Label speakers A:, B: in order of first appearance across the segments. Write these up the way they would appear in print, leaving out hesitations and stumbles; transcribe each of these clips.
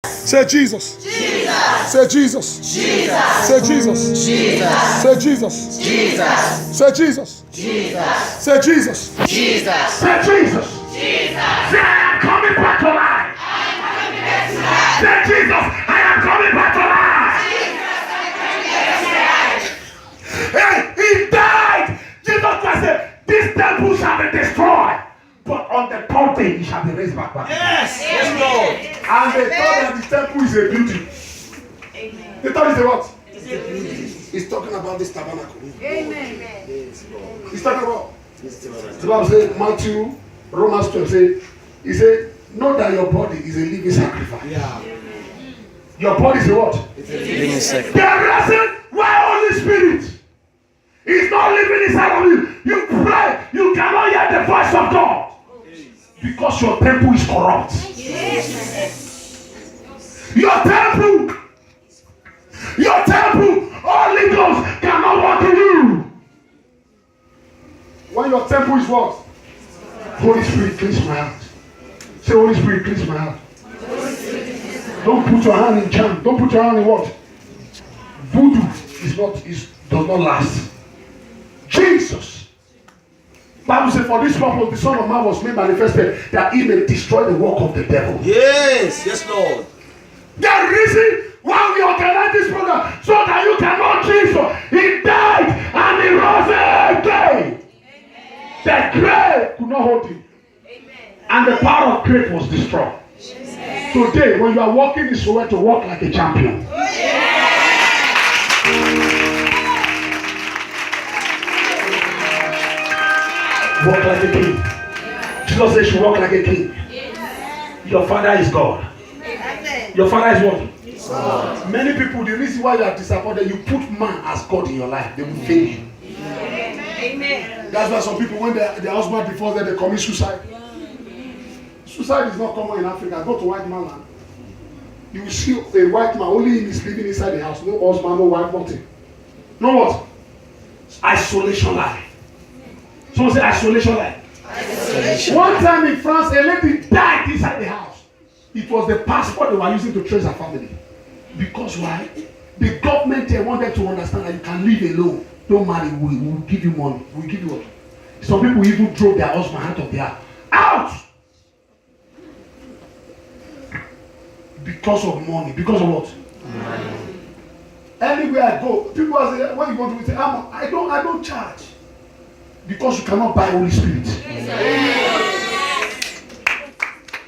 A: Say Jesus.
B: Jesus.
A: Say Jesus.
B: Jesus.
A: Say Jesus.
B: Jesus.
A: Say Jesus.
B: Jesus.
A: Say Jesus.
B: Jesus.
A: Say Jesus.
B: Jesus.
A: Say Jesus.
B: Jesus.
A: Say I am coming back to life. Say Jesus, I am coming back to life. Hey, he died. Jesus Christ said, this temple shall be destroyed, but on the third day he shall be raised back.
B: Yes. Yes, Lord.
A: And they thought that the temple is a building.
C: Amen.
A: They thought it's a what?
C: It's a beauty.
A: He's talking about this tabernacle.
C: Amen.
A: He's talking about. The Bible says, Matthew, Romans 12 say, he said, know that your body is a living sacrifice.
D: Yeah.
A: Your body is a what?
D: It's a living sacrifice.
A: The reason why Holy Spirit is not living inside of you. You pray, you cannot hear the voice of God. Because your temple is corrupt. Your temple, Holy Ghost cannot walk in you. When your temple is what? Holy Spirit, cleanse my heart. Say, Holy Spirit, cleanse my heart. Don't put your hand in charm. Don't put your hand in what? Voodoo does not last. Jesus. Bible says, for this purpose the Son of Man was made manifested, that he may destroy the work of the devil.
D: Yes, yes, Lord.
A: The reason why we organize this program, so that you cannot Jesus. He died and he rose again. The grave could not hold him. And the power of grave was destroyed. Today, when you are walking in Soweto, to walk like a champion. Walk like a king. Jesus says you walk like a king. Your father is God. Your father is what? God. Many people, the reason why you are disappointed, you put man as God in your life, they will fail you.
C: Amen.
A: That's why some people, when their husband before them, they commit suicide. Suicide is not common in Africa. Go to white man land. You will see a white man, only him is living inside the house. No husband, no wife, nothing. No what? Isolation life. Someone say isolation life.
D: Isolation.
A: One time in France, a lady died inside the house. It was the passport they were using to trace her family. Because why? The government they wanted to understand that you can live alone. Don't marry, we will give you money. We will give you what? Some people even drove their husband out of the house. Out! Because of money. Because of what? Money. Anywhere I go, people say, what you want to say? I don't charge. Because you cannot buy Holy Spirit.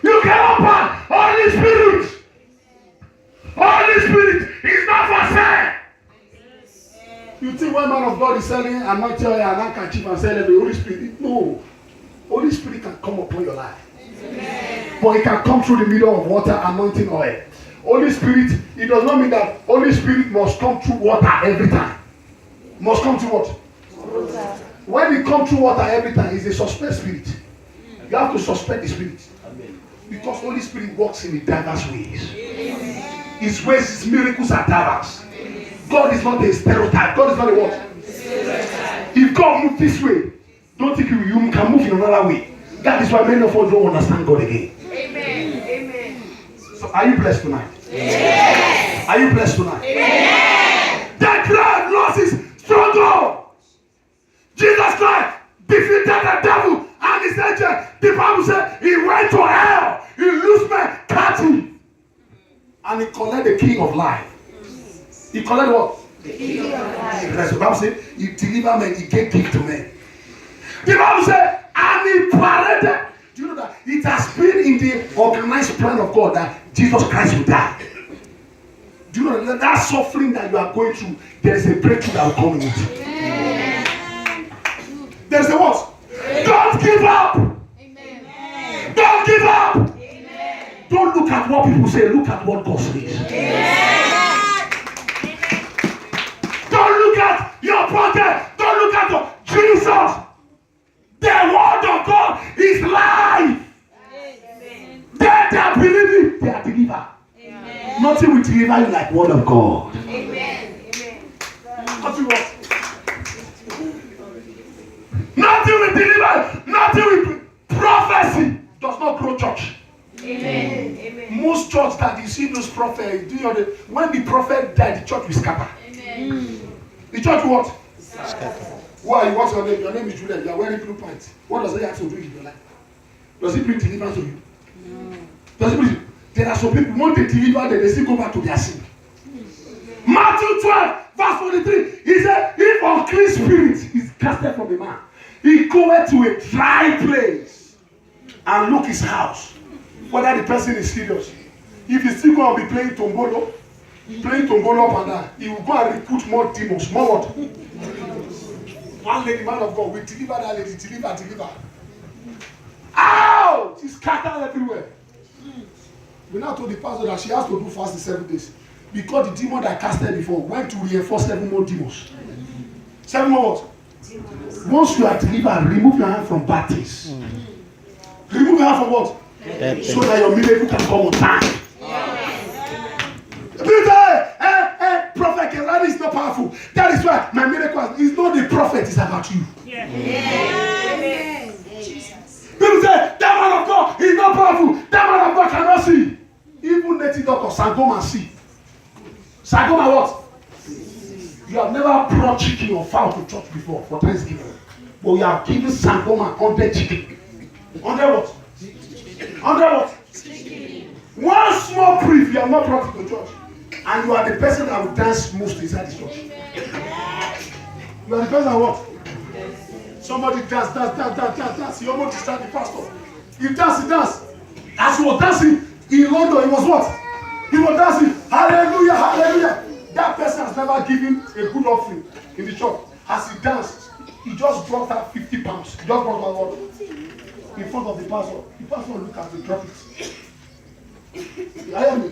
A: You cannot buy Holy Spirit. Holy Spirit is not for sale. You think one man of God is selling anointing oil and handkerchief and selling the Holy Spirit? No. Holy Spirit can come upon your life. But it can come through the middle of water, anointing oil. Holy Spirit, it does not mean that Holy Spirit must come through water every time. Must come through what? Water. When it comes through water every time, it's a suspect spirit. You have to suspect the spirit. Because Holy Spirit works in diverse ways. His ways, his miracles are diverse. God is not a stereotype. God is not a what? If God moves this way, don't think you can move in another way. That is why many of us don't understand God again.
C: Amen. Amen.
A: So are you blessed tonight?
C: Yes.
A: Are you blessed tonight?
C: Yes.
A: That crowd lost his struggle. Jesus Christ defeated the devil and his angel. The Bible said he went to hell. He loosed men captive. And he collected the king of life. He collected what?
C: The king of life.
A: The Bible said he delivered men, he gave gift to men. The Bible said, and he paraded. Do you know that it has been in the organized plan of God that Jesus Christ will die? Do you know that that suffering that you are going through, there is a breakthrough that will come in it? There's a what? Don't give up. Amen. Don't give up. Amen. Don't look at what people say, look at what God says. Amen. Don't look at your pocket. Don't look at your Jesus. The word of God is life. Amen. They are believing, they are delivered. Amen. Nothing will deliver you like word of God.
C: Amen. Amen.
A: Nothing what? Nothing will deliver. Nothing will. Prophecy does not grow church.
C: Amen. Amen.
A: Most church that you see those prophets, when the prophet died, the church will scatter.
C: Amen.
A: The church what?
D: Scatter.
A: Why? What's your name? Your name is Julian. You are wearing blue pants. What does it have to do in your life? Does it bring deliverance to you? No. Does it bring? There are some people, when they deliver, they still go back to their sin. Matthew 12, verse 43, he said, if unclean spirit is casted from a man, he goeth to a dry place and look his house, whether the person is serious. If he's still going to be playing tombolo up and down, he will go and recruit more demons, more what? One lady, man of God, we deliver that lady, deliver. Ow! She's scattered everywhere. We now told the pastor that she has to do fast in 7 days. Because the demon that casted before went to reinforce 7 more demons. 7 more what? Once you are delivered, remove your hand from bad things. Remove your hand from what? So that your miracle can come on time. Prophet Kelani is not powerful. That is why my miracle is not the prophet, it's about you.
C: Amen.
A: People say, that man of God is not powerful. That man of God cannot see. Even native doctor, Sangoma see. Sangoma what? You have never brought chicken or fowl to church before for Thanksgiving. But you have given Sangoma 100 chicken. 100 what? 100 what? One small brief you have not brought to church. And you are the person that will dance most inside the church. You are the person that what? Somebody dance. He almost disturbed the pastor. He dance. As he was dancing in London, he was what? He was dancing. Hallelujah. That person has never given a good offering in the church. As he danced, he just brought out 50 pounds. He just brought out what? In front of the pastor. The pastor looked at the drop it. You hear me?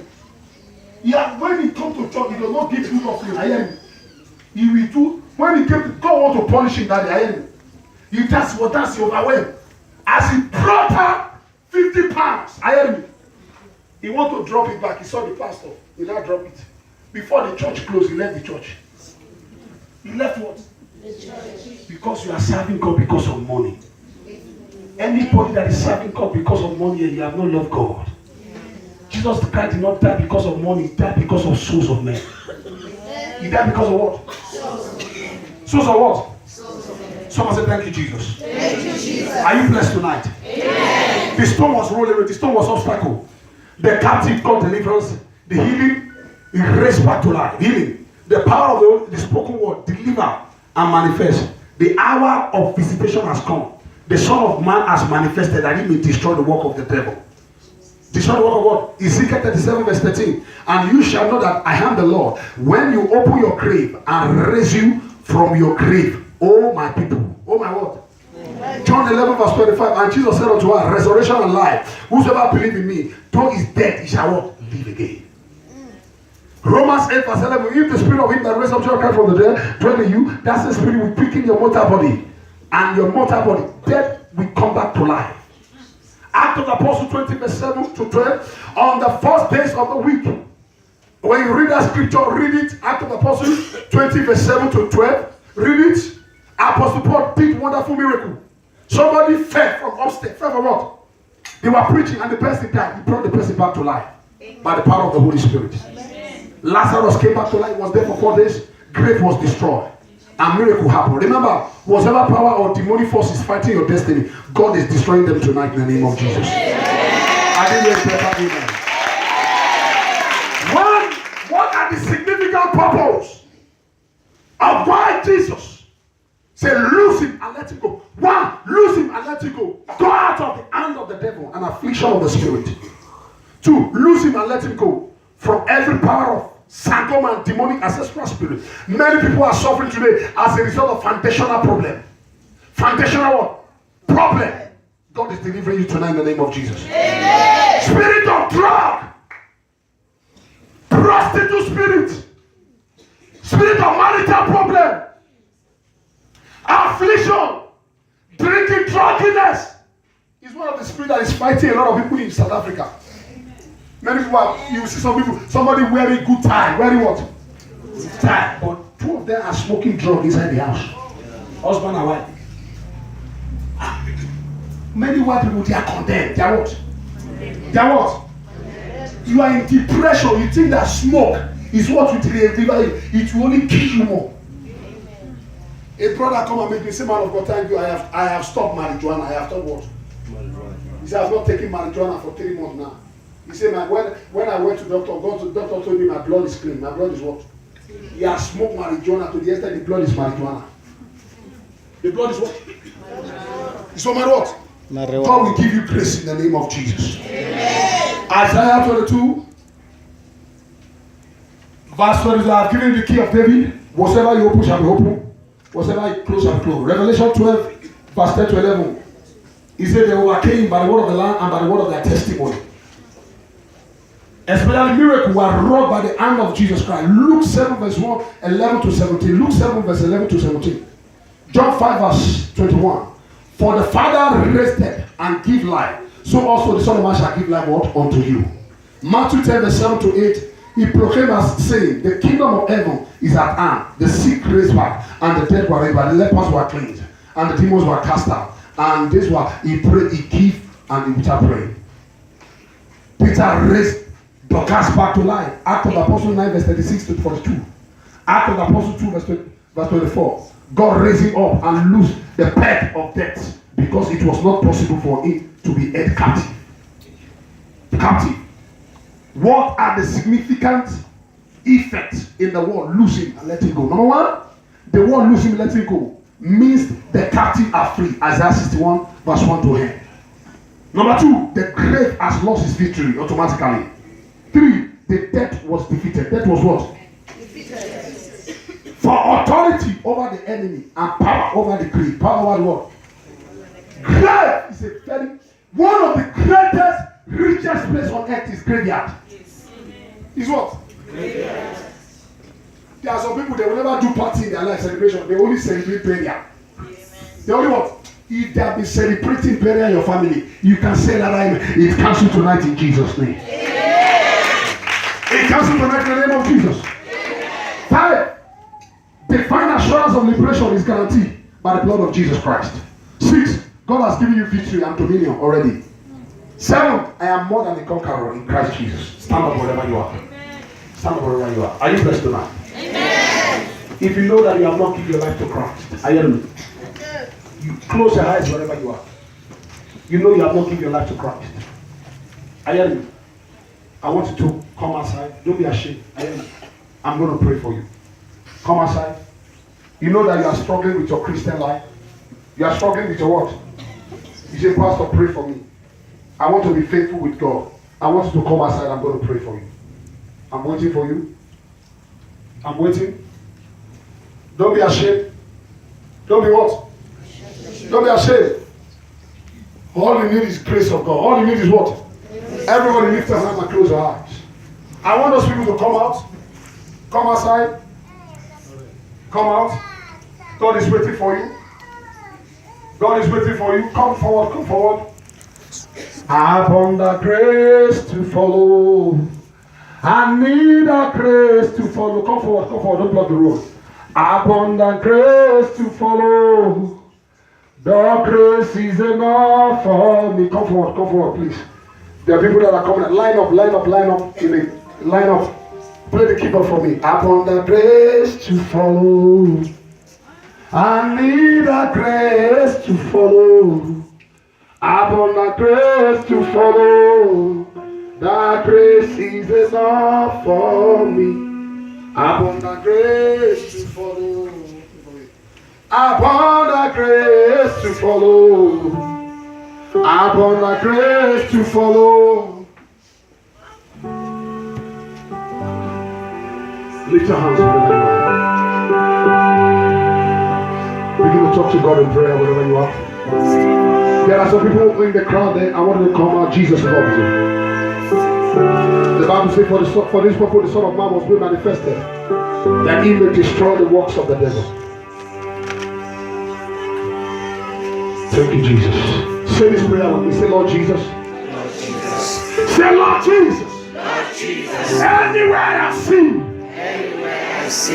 A: Yeah, when he come to church, he does not give good offering. I hear me. He will do. When he came to God want to punish him, that I hear me. He just was dancing overwhelmed. As he brought her 50 pounds, I hear me. He want to drop it back. He saw the pastor. He now drop it. Before the church closed, he left the church. He left what? The church. Because you are serving God because of money. Anybody that is serving God because of money, you have not loved God. Jesus Christ did not die because of money. He died because of souls of men. He died because of what? Souls of what? Someone say, thank you, Jesus.
C: Thank you, Jesus.
A: Are you blessed tonight?
C: Amen.
A: The stone was rolling away. The stone was obstacle. The captive got deliverance. The healing, it raised back to life. Healing. The power of the spoken word, deliver and manifest. The hour of visitation has come. The Son of Man has manifested that he may destroy the work of the devil. Destroy the work of what? Ezekiel 37 verse 13. And you shall know that I am the Lord when you open your grave and raise you from your grave. Oh my people. Oh my what? John 11 verse 25. And Jesus said unto her, resurrection and life. Whosoever believe in me, though he is dead, he shall what? Live again. Romans 8 verse 11. If the spirit of him that raised up Jesus Christ from the dead dwell in you, that's the spirit will quicken your mortal body. And your mortal body, death will come back to life. Act of the Apostle 20 verse 7 to 12. On the first days of the week, when you read that scripture, read it. Act of the Apostle 20 verse 7 to 12. Read it. Apostle Paul did wonderful miracle. Somebody fell from upstairs. Fell from what? They were preaching and the person died. He brought the person back to life by the power of the Holy Spirit. Amen. Lazarus came back to life. Was there for 4 days. Grave was destroyed. And miracle happened. Remember, whatever power or demonic force is fighting your destiny, God is destroying them tonight in the name of Jesus. I didn't hear better amen. What are the significant purpose of why Jesus said, lose him and let him go? One, lose him and let him go. Go out of the hand of the devil and affliction of the spirit. Two, lose him and let him go from every power of Sangoma and demonic ancestral spirit. Many people are suffering today as a result of foundational problem. Foundational what? Problem. God is delivering you tonight in the name of Jesus. Amen. Spirit of drug. Prostitute spirit. Spirit of marital problem. Affliction. Drinking, drunkenness. Is one of the spirits that is fighting a lot of people in South Africa. Many people are, you see some people, somebody wearing good tie, wearing what? Tie. But two of them are smoking drugs inside the house. Husband and wife. Many white people, they are condemned. They are what? They are what? You are in depression. You think that smoke is what will revive. It will only kill you more. A brother come and make me say, man of God, thank you. I have stopped marijuana. I have stopped what? He said, I've not taken marijuana for 3 months now. He said, when I went to doctor, the doctor told me my blood is clean. My blood is what? He has smoked marijuana to the extent the blood is marijuana. The blood is what? It's no matter what. God will give you grace in the name of Jesus. Amen. Isaiah 22, verse 22. I have given you the key of David. Whatever you open shall be open. Whatever you close shall be closed. Revelation 12, verse 10 to 11. He said they overcame by the word of the Lamb and by the word of their testimony. Especially miracles were wrought by the hand of Jesus Christ. Luke 7, verse 1, 11 to 17. Luke 7, verse 11 to 17. John 5, verse 21. For the Father raised dead and give life, so also the Son of Man shall give life what? Unto you. Matthew 10, verse 7 to 8. He proclaimed as saying, the kingdom of heaven is at hand. The sick raised back, and the dead were raised back, the lepers were cleansed, and the demons were cast out. And this was, he prayed, he gave, and he without praying. Peter raised Dorcas back to life. Act of the Apostle 9, verse 36 to 42. Act of the Apostle 2, verse 24. God raised him up and loosed the bed of death because it was not possible for him to be held captive. What are the significant effects in the word losing and letting go? Number one, the word losing and letting go means the captive are free. Isaiah 61, verse 1 to 10. Number two, the grave has lost its victory automatically. 3, the death was defeated. Death was what? Defeated. For authority over the enemy and power over the grave. Power over the what? Grave is one of the greatest, richest place on earth is graveyard. Is what? Graveyard. There are some people, they will never do party in their life celebration. They only celebrate burial. They only what? If they have been celebrating burial in your family, you can say that it cancels tonight in Jesus' name. It cancels tonight in the name of Jesus. 5. The final assurance of liberation is guaranteed by the blood of Jesus Christ. 6. God has given you victory and dominion already. 7. I am more than a conqueror in Christ Jesus. Stand up wherever you are. Stand up wherever you are. Are you blessed tonight? Amen. If you know that you have not given your life to Christ, I hear me. You close your eyes wherever you are. You know you have not given your life to Christ. I hear me. I want you to come outside. Don't be ashamed. I hear me. I'm going to pray for you. Come outside. You know that you are struggling with your Christian life. You are struggling with your what? You say, Pastor, pray for me. I want to be faithful with God. I want you to come outside. I'm going to pray for you. I'm waiting for you. I'm waiting. Don't be ashamed. Don't be what? Don't be ashamed. All you need is grace of God. All you need is what? Everybody lift your hands and close your eyes. I want those people to come out. Come outside. Come out. God is waiting for you. God is waiting for you. Come forward. Come forward. Upon the grace to follow. I need a grace to follow. Come forward. Come forward. Don't block the road. Upon the grace to follow. The grace is enough for me. Come forward, please. There are people that are coming. Line up. Line up. Play the keyboard for me. Upon the grace to follow. I need a grace to follow. Upon the grace to follow. That grace is enough for me. Upon the grace to follow. Upon the grace to follow. Upon the grace to follow. Lift your hands wherever you are. Begin to talk to God in prayer wherever you are. There are some people in the crowd there. I want you to come out. Jesus loves you. The Bible says, for this purpose the Son of Man was being manifested, that he may destroy the works of the devil. Thank you, Jesus. Say this prayer with me. Say, Lord Jesus.
B: Lord Jesus.
A: Say, Lord Jesus.
B: Lord Jesus.
A: Anywhere I have sinned,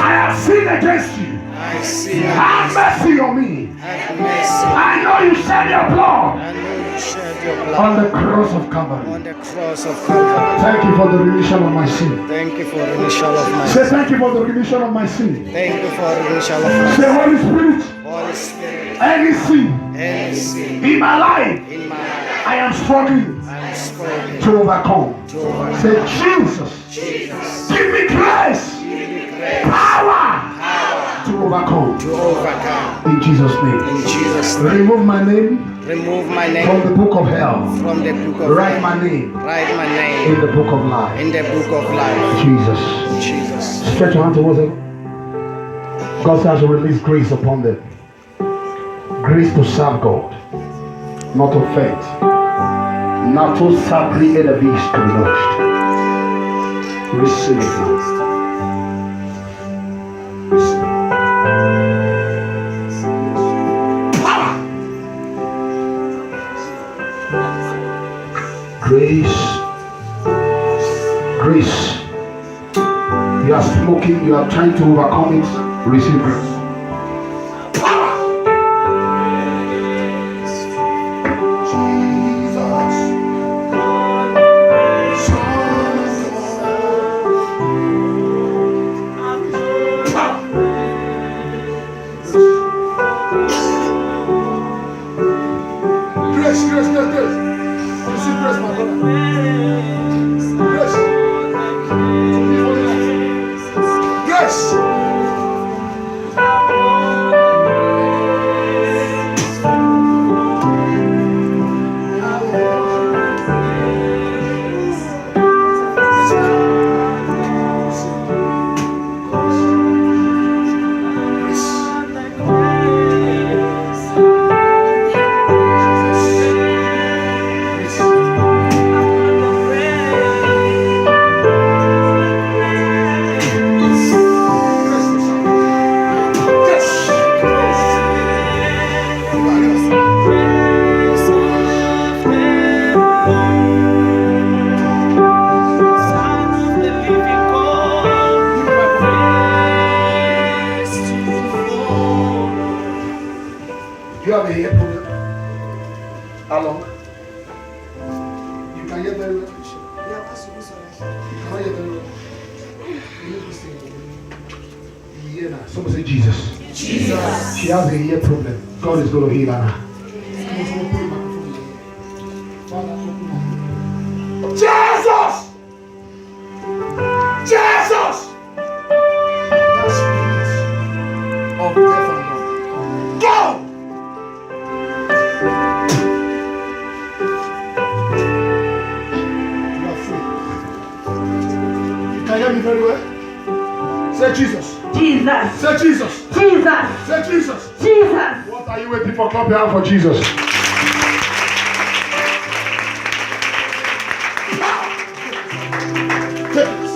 A: I have sinned against you. Have mercy on me.
B: Have mercy.
A: I know you shed your blood
D: shed your blood
A: on the cross of Calvary.
D: on the cross of Calvary.
A: Thank you for the remission of my sin.
D: Thank you for remission of my
A: Say thank you for the remission of my sin.
D: Thank you for remission of my
A: Say Holy Spirit,
D: Holy Spirit.
A: any sin
D: Any sin
A: in my life
D: in my life,
A: I am struggling
D: I'm struggling
A: to overcome.
D: to overcome.
A: Say Jesus,
D: Jesus,
A: give me grace,
D: give me grace,
A: power
D: power
A: to overcome.
D: to overcome.
A: In Jesus' name.
D: In Jesus' name,
A: Remove my name
D: remove my
A: from
D: name
A: the book of hell.
D: from the book of
A: Write
D: life.
A: my name
D: Write my
A: in
D: name
A: the book of life.
D: in the book of life.
A: Jesus.
D: Jesus.
A: Stretch your hand towards heaven. God says to release grace upon them. Grace to serve God, not to faint. Not to sabri enemies to be lost. Receive it now. Receive it. Power. Grace. Grace. You are smoking, you are trying to overcome it. Receive grace. Power. Jesus. Grace, grace, grace, grace. Receive grace, my brother. Grace. Grace. You have a ear problem? How long? You can hear very well. You cannot hear very well. You need to sing. You hear now. Someone say Jesus. Jesus. She has a ear problem. God is going to heal her now. Someone put the microphone in your ear. Father, open my ear. Jesus! Jesus! That spirit of death and love. Go! Can you hear me very well? Say Jesus.
C: Jesus.
A: Say Jesus.
C: Jesus.
A: Say Jesus.
C: Jesus.
A: What are you waiting for? Clap your hand for Jesus. Take it.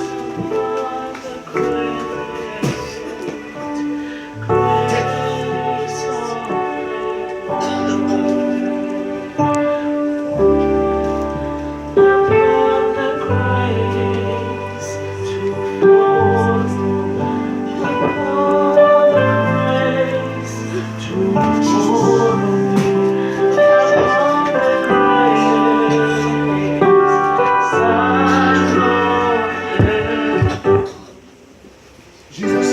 A: Jesus.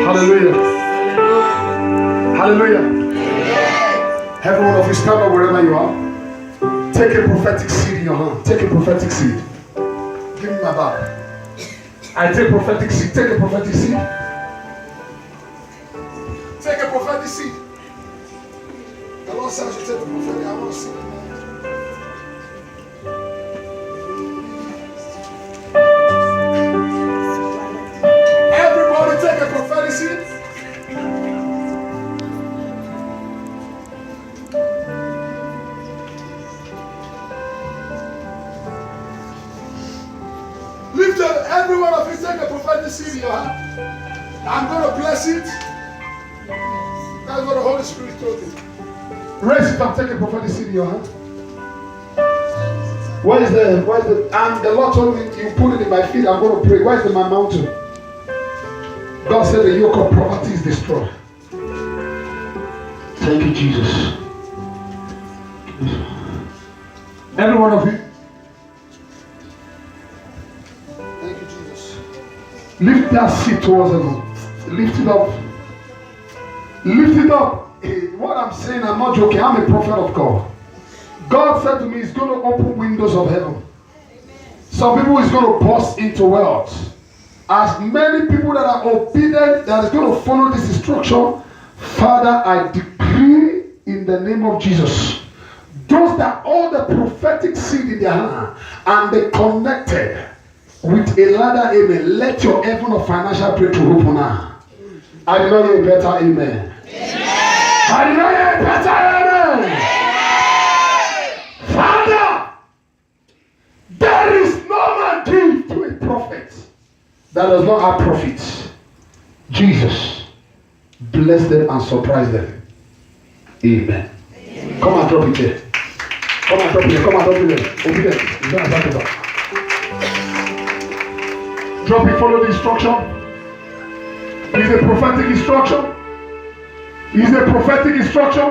A: Hallelujah. Hallelujah. Every one of you stand up wherever you are. Take a prophetic seed in your hand. Take a prophetic seed. Give me my bag. I take prophetic seed. Take a prophetic seed. Take a prophetic seed. The Lord says you take the prophetic. I want to see it. Everybody take a prophetic seed. I'm going to bless it. That's what the Holy Spirit told me. Raise it and take a prophetic seed in your hand. Where's the, and the Lord told me, you put it in my feet, I'm going to pray. Where's my mountain? God said the yoke of poverty is destroyed. Thank you, Jesus. Every one of you. Thank you, Jesus. Lift that seat towards heaven. Lift it up. Lift it up. What I'm saying, I'm not joking. I'm a prophet of God. God said to me, He's going to open windows of heaven. Some people is going to burst into wealth. As many people that are obedient, that is going to follow this instruction, Father, I decree in the name of Jesus, those that all the prophetic seed in their hand and they connected with a ladder, amen. Let your heaven of financial breakthrough open now. I did not hear a better amen. I did not hear a better amen. Father, there is no man given to a prophet that does not have profits. Jesus, bless them and surprise them. Amen. Come and drop it there. Come and drop it there. Come and drop it there. Obedient. You don't have to drop. Drop it, follow the instruction. It's a prophetic instruction. It's a prophetic instruction.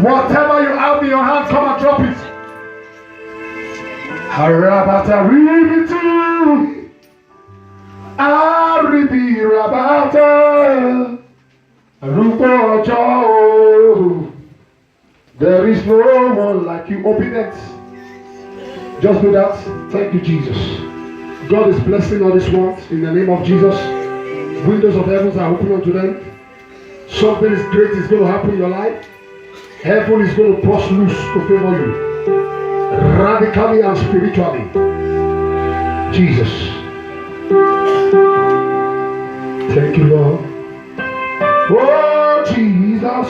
A: Whatever you have in your hand, come and drop it. Harabata ribitu. Aribi rabata. Rupo Joe. There is no one like you. Obedient. Just do that. Thank you, Jesus. God is blessing all this ones in the name of Jesus. Windows of heavens are open unto them. Something is great is going to happen in your life. Heaven is going to burst loose to favor you. Radically and spiritually. Jesus. Thank you, Lord. Oh, Jesus.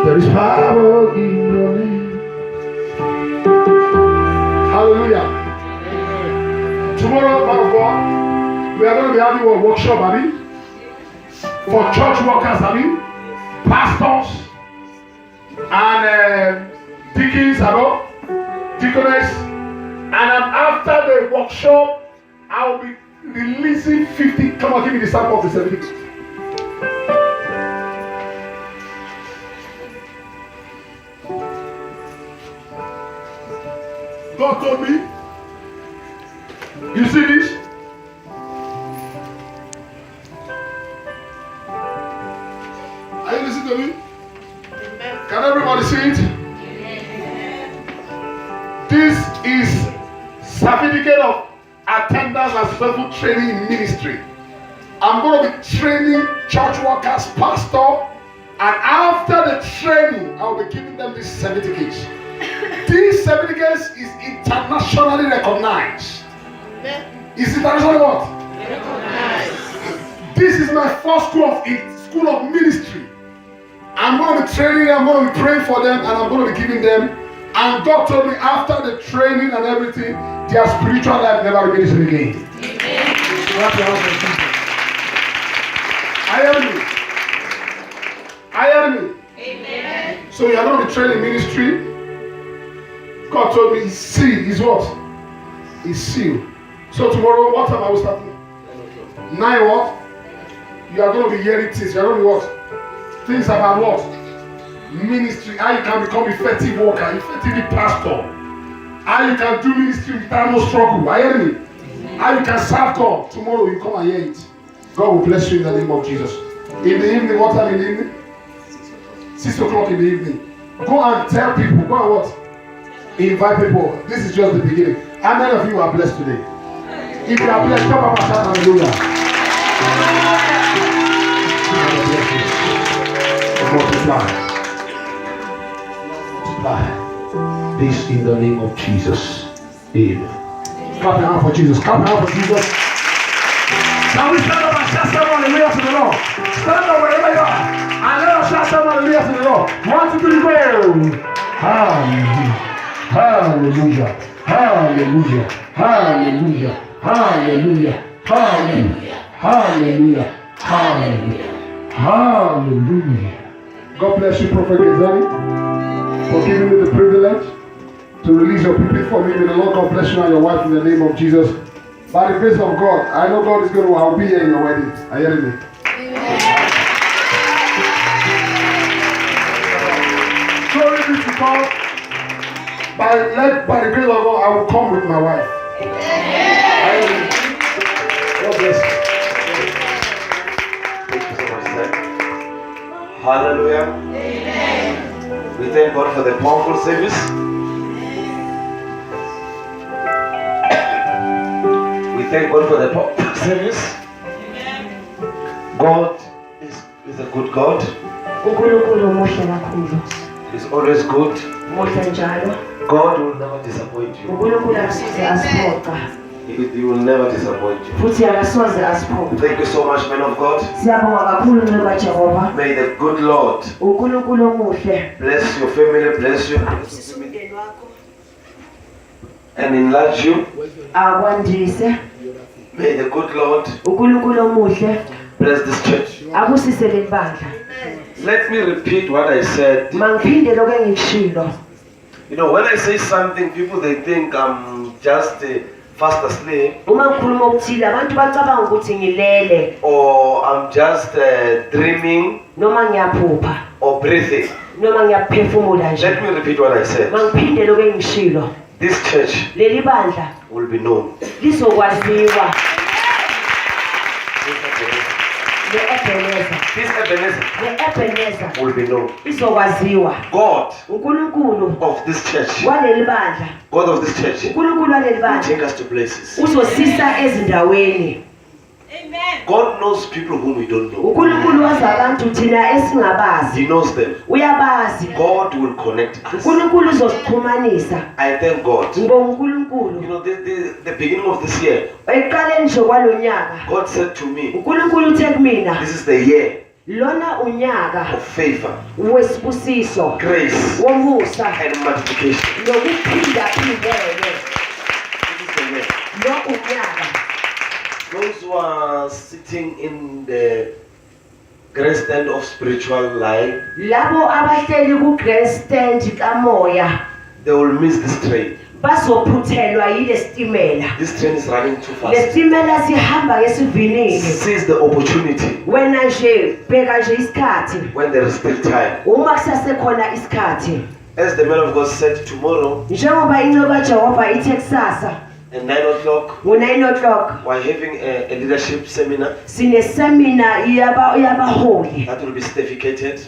A: There is power in your name. Hallelujah. Tomorrow, man of God, we are going to be having a workshop, Abby, for church workers, Abby, pastors, and deacons, deaconess. And after the workshop, I will be releasing 50. Come on, give me the sample of the 70. God told me, you see this? Are you listening to me? Can everybody see it? This is certificate of attendance and successful training in ministry. I'm going to be training church workers, pastor, and after the training, I'll be giving them this certificate. This certificate is internationally recognized. Is internationally what? Recognized. This is my first school of ministry. I'm going to be training them, I'm going to be praying for them, and I'm going to be giving them. And God told me after the training and everything, their spiritual life never remains the same again. I hear me. Amen. So you are going to be training ministry. God told me his seal is what? His seal. So tomorrow, what time are we starting? 9 what? You are going to be hearing things. You are going to be what? Things about what? Ministry. How you can become effective worker, effective pastor. How you can do ministry without no struggle. I hear me. How you can serve God. Tomorrow you come and hear it. God will bless you in the name of Jesus. In the evening, what time in the evening? 6 o'clock in the evening. Go and tell people. Go and what? Invite people. This is just the beginning. How many of you are blessed today? If you are blessed, come up and shout hallelujah. Multiply. This in the name of Jesus. Amen. Clap your hand for Jesus. Clap your hand for Jesus. Now we stand up and shout some hallelujah to the Lord. Stand up wherever you are and let us shout some hallelujah to the Lord. 1, 2, 3, go. Hallelujah. Hallelujah. Hallelujah. Hallelujah. Hallelujah. Hallelujah. Hallelujah. Hallelujah. Hallelujah. God bless you, Prophet Gezani, for giving me the privilege to release your people for me. May the Lord God bless you and your wife in the name of Jesus. By the grace of God, I know God is going to, I'll be here in your wedding. Are you hearing me? Glory be to God. By the grace of God, I will come with my wife. Amen. God bless you.
E: Thank you so much, sir. Hallelujah. Amen. We thank God for the powerful service. We thank God for the powerful service. God is a good God. He's always good. God will never disappoint you. He will never disappoint you. Thank you so much, man of God. May the good Lord bless your family, bless you, and enlarge you. May the good Lord bless this church. Let me repeat what I said. You know, when I say something, people they think I'm just fast asleep, or I'm just dreaming or breathing. Let me repeat what I said. This church will be known. This Ebenezer will be known. God of this church, God of this church, will take us to places. Amen. God knows people whom we don't know. He knows them. God will connect us. I thank God. You know, the beginning of this year, God said to me, this is the year of favor, grace, and multiplication. This is the year. Those who are sitting in the grandstand of spiritual life, they will miss this train. This train is running too fast. Seize the opportunity when there is still time. As the man of God said, tomorrow at 9 o'clock, we're having a leadership seminar that will be certificated.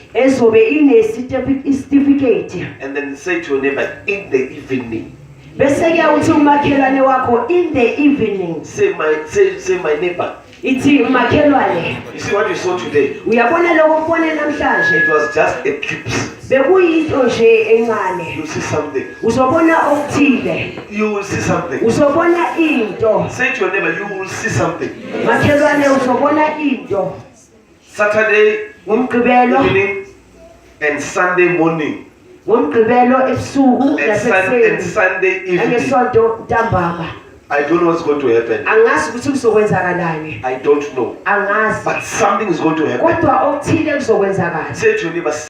E: And then say to your neighbor, in the evening. Say my neighbor. You see what you saw today? It was just a eclipse. You see something. You will see something. Say to your neighbor, you will see something. Saturday evening and Sunday morning. And Sunday evening. I don't know what's going to happen. I don't know. But something is going to happen. Say to your neighbor,